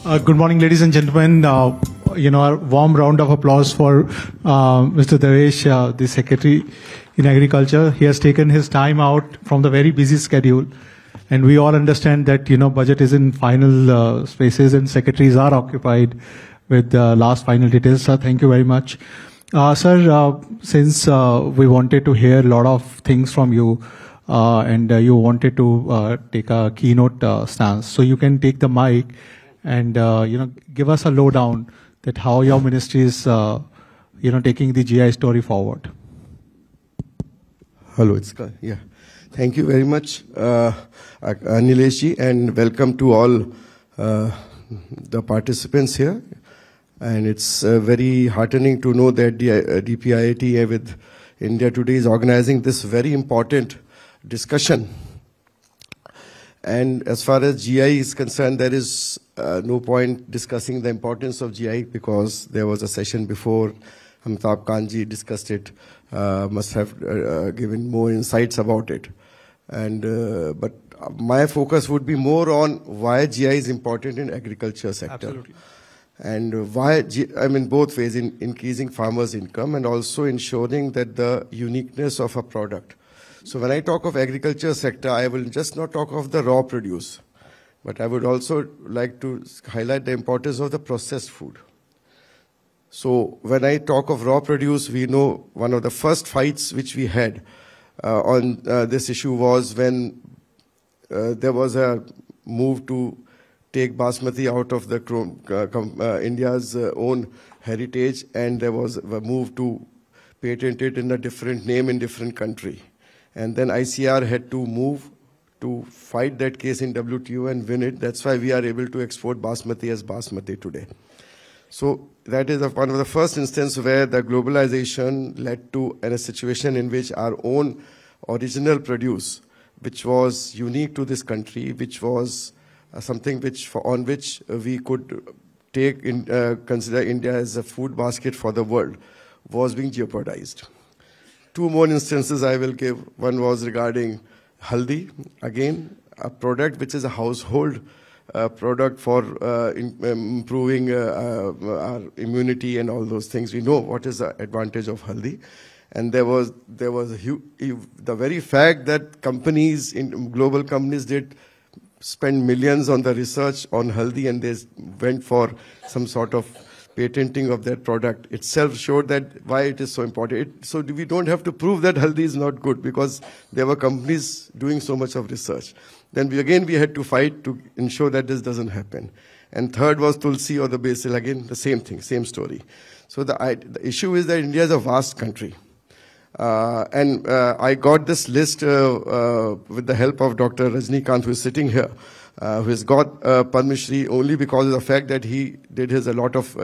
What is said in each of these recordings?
Good morning, ladies and gentlemen. A warm round of applause for Mr. Devesh, the Secretary in Agriculture. He has taken his time out from the very busy schedule. And we all understand that, budget is in final spaces and secretaries are occupied with the last final details. Sir, thank you very much. Sir, since we wanted to hear a lot of things from you, and you wanted to take a keynote stance, so you can take the mic and give us a lowdown that how your ministry is taking the GI story forward. Hello, yeah. Thank you very much, Anileshji, and welcome to all the participants here. And it's very heartening to know that the DPIIT with India Today is organizing this very important discussion. And as far as GI is concerned, there is no point discussing the importance of GI because there was a session before. Amitabh Kanji discussed it, must have given more insights about it. And but my focus would be more on why GI is important in agriculture sector. Absolutely. And why, both ways, in increasing farmers' income and also ensuring that the uniqueness of a product. So when I talk of agriculture sector, I will just not talk of the raw produce, but I would also like to highlight the importance of the processed food. So when I talk of raw produce, we know one of the first fights which we had on this issue was when there was a move to take basmati out of the India's own heritage, and there was a move to patent it in a different name in different country. And then ICR had to move to fight that case in WTO and win it. That's why we are able to export basmati as basmati today. So that is one of the first instances where the globalization led to a situation in which our own original produce, which was unique to this country, which was something on which we could consider India as a food basket for the world, was being jeopardized. Two more instances I will give. One was regarding haldi, again a product which is a household product for improving our immunity and all those things. We know what is the advantage of haldi. And there was the very fact that global companies did spend millions on the research on haldi, and they went for some sort of patenting of that product itself showed that why it is so important. So we don't have to prove that haldi is not good because there were companies doing so much of research. Then we had to fight to ensure that this doesn't happen. And third was tulsi or the basil, again the same thing, same story. So the issue is that India is a vast country. And I got this list with the help of Dr. Rajnikant, who is sitting here, who has got Padma Shri only because of the fact that he did a lot of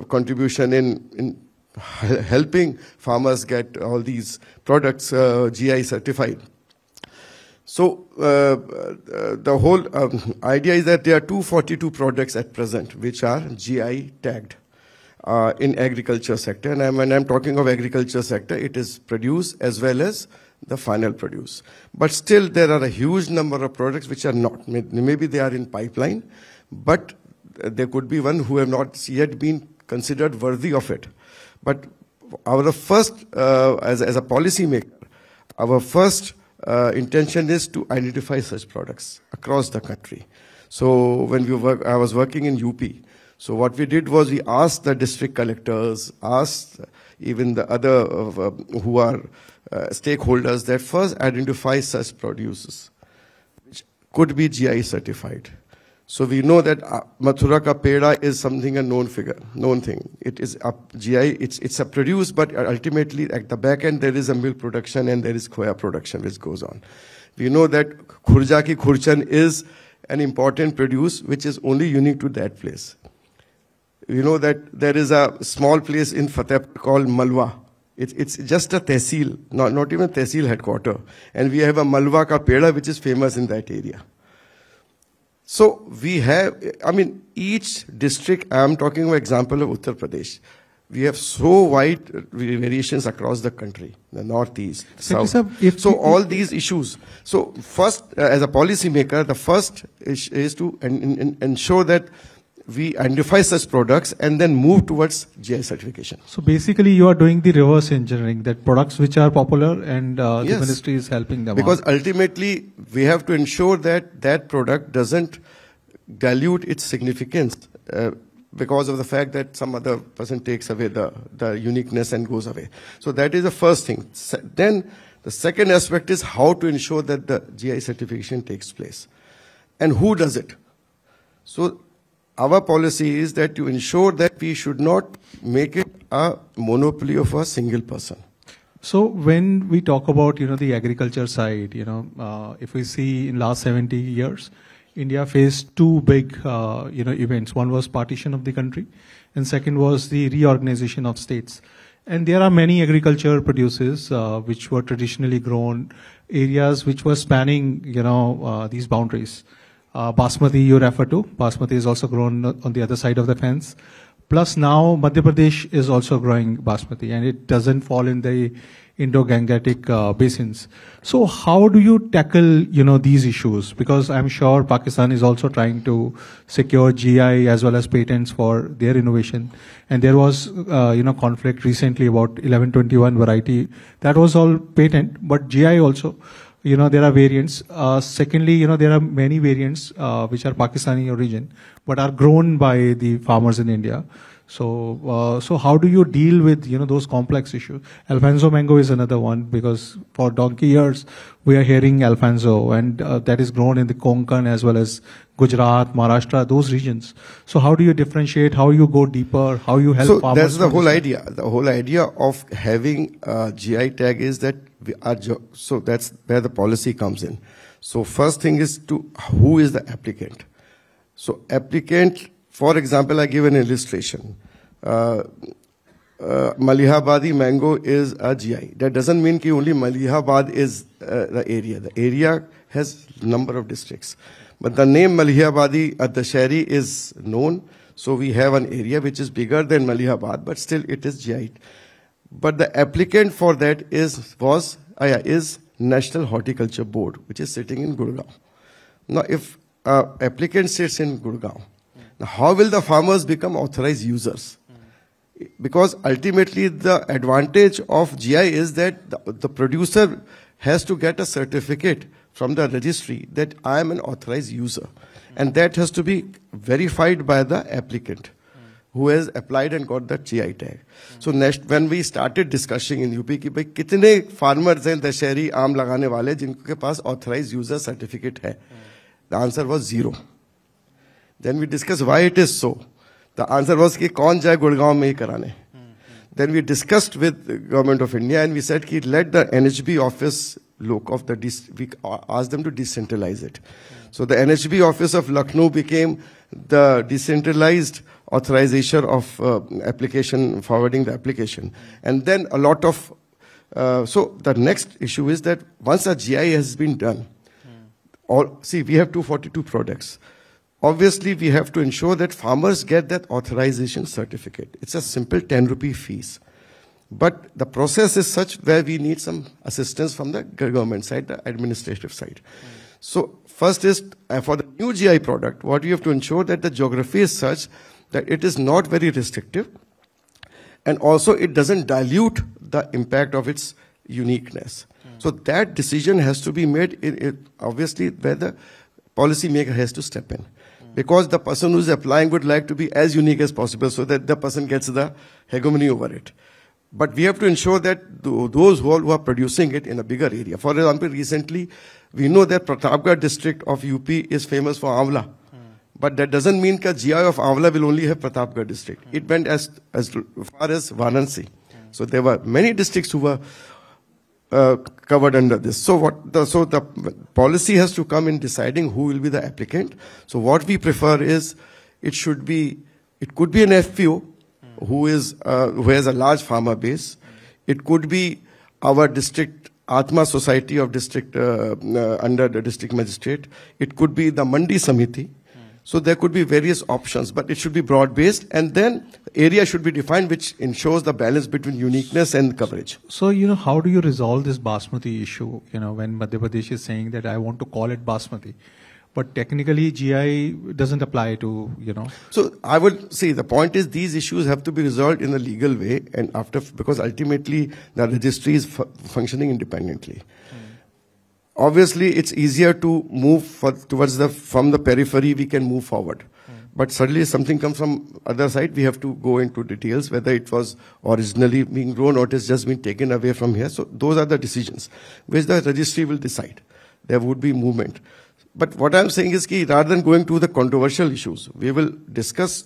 contribution in helping farmers get all these products GI certified. So the whole idea is that there are 242 products at present which are GI tagged in agriculture sector. And when I'm talking of agriculture sector, it is produce as well as the final produce. But still there are a huge number of products which are not. Maybe they are in pipeline, but there could be one who have not yet been considered worthy of it. But our first, as a policy maker, our first intention is to identify such products across the country. So when I was working in UP. So what we did was we asked the district collectors, asked even the other who are stakeholders that first identify such producers, which could be GI certified. So we know that Mathura ka peda is something a known thing. It is a GI, it's a produce, but ultimately at the back end there is a milk production and there is khoya production which goes on. We know that Khurja ki khurchan is an important produce which is only unique to that place. You know that there is a small place in Fatehpur called Malwa. It's just a tehsil, not even tehsil headquarter. And we have a Malwa ka peda which is famous in that area. So we have, each district, I am talking of example of Uttar Pradesh. we have so wide variations across the country, the northeast, south. So all these issues. So first, as a policy maker, the first is to ensure that we identify such products and then move towards GI certification. So basically you are doing the reverse engineering, that products which are popular and Yes. the ministry is helping them Because out. ultimately we have to ensure that that product doesn't dilute its significance because of the fact that some other person takes away the uniqueness and goes away. So that is the first thing. Then the second aspect is how to ensure that the GI certification takes place. And who does it? So our policy is that to ensure that we should not make it a monopoly of a single person. So when we talk about, the agriculture side, if we see in last 70 years, India faced two big, events. One was partition of the country, and second was the reorganization of states. And there are many agriculture producers which were traditionally grown areas which were spanning, these boundaries. Basmati you refer to. Basmati is also grown on the other side of the fence. Plus now Madhya Pradesh is also growing Basmati, and it doesn't fall in the Indo-Gangetic basins. So how do you tackle, these issues? Because I'm sure Pakistan is also trying to secure GI as well as patents for their innovation. And there was, conflict recently about 1121 variety. That was all patent, but GI also. There are variants. Secondly, there are many variants which are Pakistani origin, but are grown by the farmers in India. So how do you deal with, those complex issues? Alfonso mango is another one, because for donkey years we are hearing Alfonso, and that is grown in the Konkan as well as Gujarat, Maharashtra, those regions. So how do you differentiate? How you go deeper? How you help farmers? So that's the whole idea. The whole idea of having a GI tag is that so that's where the policy comes in. So first thing is who is the applicant? So applicant, for example, I give an illustration. Malihabadi mango is a GI. That doesn't mean that only Malihabad is the area. The area has number of districts. But the name Malihabadi at the Dasheri is known. So we have an area which is bigger than Malihabad, but still it is GI. But the applicant for that is National Horticulture Board, which is sitting in Gurgaon. Now, if applicant sits in Gurgaon, now how will the farmers become authorized users? Because ultimately the advantage of GI is that the producer has to get a certificate from the registry that I am an authorized user. And that has to be verified by the applicant who has applied and got the GI tag. So next, when we started discussing in UP कि भाई कितने farmers हैं दशहरी आम लगाने वाले जिनके पास authorized user certificate है, the answer was 0. Then we discussed why it is so. The answer was कि कौन जाए गुड़गांव में ही कराने. Then we discussed with the government of India and we said कि let the NHB office look of the we asked them to decentralize it. So the NHB office of Lucknow became the decentralized authorization of application, forwarding the application. And then a lot of, so the next issue is that once a GI has been done, we have 242 products. Obviously, we have to ensure that farmers get that authorization certificate. It's a simple 10 rupee fees. But the process is such where we need some assistance from the government side, the administrative side. So first is, for the new GI product, what you have to ensure that the geography is such that it is not very restrictive, and also it doesn't dilute the impact of its uniqueness. So that decision has to be made, obviously, where the policy maker has to step in. Because the person who is applying would like to be as unique as possible so that the person gets the hegemony over it. But we have to ensure that those who are producing it in a bigger area. For example, recently, we know that Pratapgarh district of UP is famous for Amla. But that doesn't mean that GI of Amla will only have Pratapgarh district. It went as far as Varanasi. So there were many districts who were covered under this. So the policy has to come in deciding who will be the applicant. So what we prefer is it could be an FPO who has a large farmer base. It could be our district Atma Society of district under the district magistrate. It could be the Mandi Samiti. So there could be various options, but it should be broad-based, and then area should be defined, which ensures the balance between uniqueness and coverage. So, how do you resolve this basmati issue, when Madhya Pradesh is saying that I want to call it basmati, but technically GI doesn't apply to, So I would say the point is these issues have to be resolved in a legal way, and because ultimately the registry is functioning independently. Obviously, it's easier to move from the periphery, we can move forward. But suddenly something comes from other side, we have to go into details, whether it was originally being grown or it has just been taken away from here. So those are the decisions, which the registry will decide. There would be movement. But what I'm saying is that rather than going to the controversial issues, we will discuss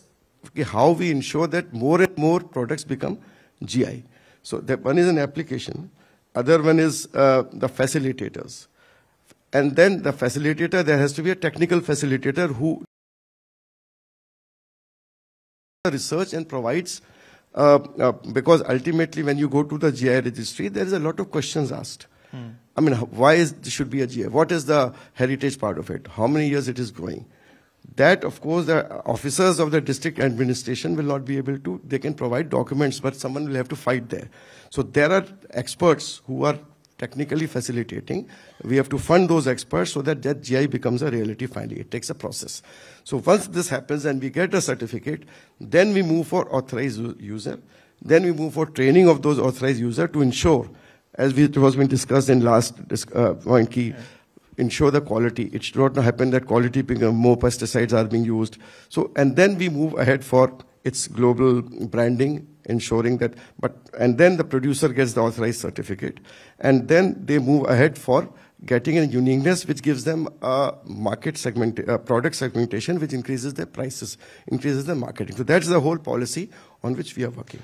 how we ensure that more and more products become GI. So that one is an application, other one is the facilitators. And then the facilitator, there has to be a technical facilitator who research and provides, because ultimately when you go to the GI registry, there is a lot of questions asked. I mean, why should be a GI? What is the heritage part of it? How many years it is growing? That, of course, the officers of the district administration will not be able to. They can provide documents, but someone will have to fight there. So there are experts who are technically facilitating. We have to fund those experts so that GI becomes a reality finally. It takes a process. So once this happens and we get a certificate, then we move for authorized user. Then we move for training of those authorized users to ensure, as it was been discussed in last point, key, ensure the quality. It should not happen that quality more pesticides are being used. So, and then we move ahead for its global branding, ensuring that, and then the producer gets the authorized certificate, and then they move ahead for getting a uniqueness, which gives them a product segmentation, which increases their prices, increases their marketing. So that's the whole policy on which we are working.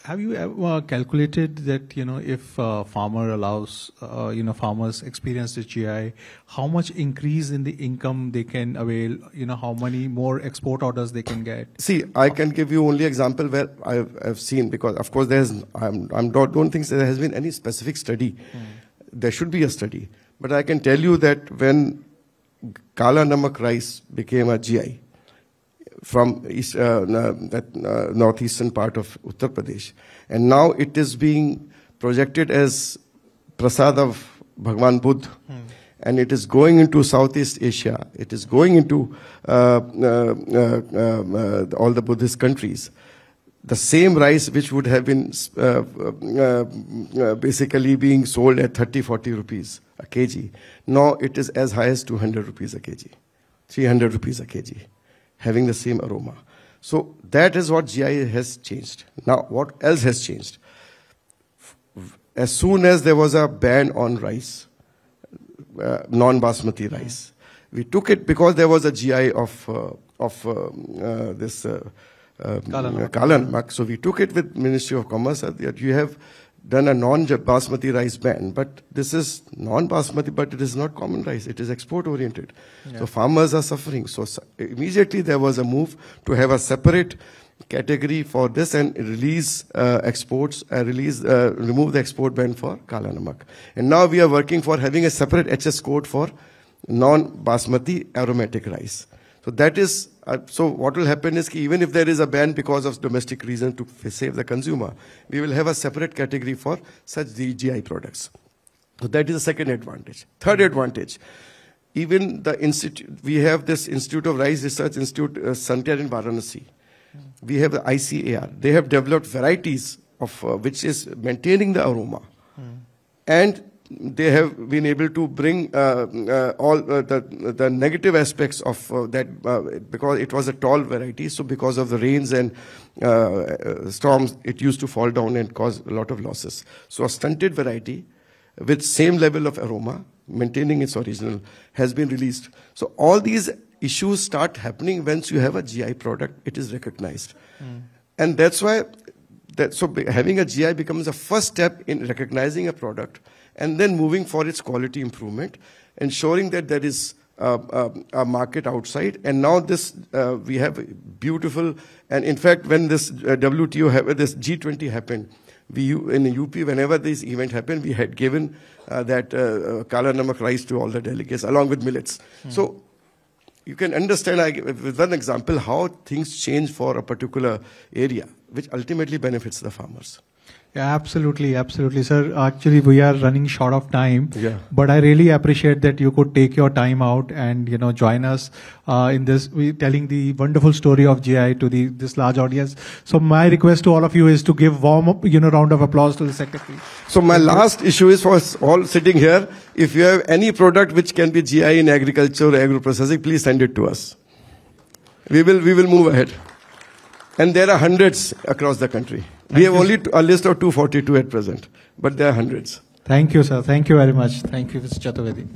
Have you ever calculated that, if farmer allows, farmers experience the GI, how much increase in the income they can avail, how many more export orders they can get? See, I can give you only example where I've seen, because of course I don't think there has been any specific study. There should be a study. But I can tell you that when Kala Namak rice became a GI, from northeastern part of Uttar Pradesh. And now it is being projected as Prasad of Bhagwan Buddha. And it is going into Southeast Asia. It is going into all the Buddhist countries. The same rice which would have been basically being sold at 30-40 rupees a kg. Now it is as high as 200 rupees a kg, 300 rupees a kg, having the same aroma. So that is what GI has changed. Now, what else has changed? As soon as there was a ban on rice, non-basmati rice, we took it because there was a GI of this Kala Namak. So we took it with Ministry of Commerce that you have done a non-basmati rice ban, but this is non-basmati, but it is not common rice. It is export-oriented. Yeah. So farmers are suffering. So immediately there was a move to have a separate category for this and release exports, remove the export ban for Kala Namak. And now we are working for having a separate HS code for non-basmati aromatic rice. So that is, so what will happen is even if there is a ban because of domestic reason to save the consumer, we will have a separate category for such GI products. So that is the second advantage. Third advantage, even the institute, we have this Institute of Rice Research Institute, Santiar in Varanasi. We have the ICAR. They have developed varieties of which is maintaining the aroma. And they have been able to bring all the negative aspects of that because it was a tall variety. So because of the rains and storms, it used to fall down and cause a lot of losses. So a stunted variety with same level of aroma, maintaining its original, has been released. So all these issues start happening once you have a GI product, it is recognized. And that's why, so having a GI becomes a first step in recognizing a product and then moving for its quality improvement, ensuring that there is a market outside. And now this, we have beautiful, and in fact, when this WTO, this G20 happened, we in UP, whenever this event happened, we had given that Kala Namak rice to all the delegates along with millets. So you can understand, with one example, how things change for a particular area, which ultimately benefits the farmers. Yeah, absolutely, absolutely, sir. Actually, we are running short of time. Yeah. But I really appreciate that you could take your time out and join us in this, telling the wonderful story of GI to this large audience. So my request to all of you is to give warm up, round of applause to the secretary. So my last issue is for us all sitting here. If you have any product which can be GI in agriculture or agro-processing, please send it to us. We will move ahead. And there are hundreds across the country. We have only a list of 242 at present, but there are hundreds. Thank you, sir. Thank you very much. Thank you, Mr. Chaturvedi.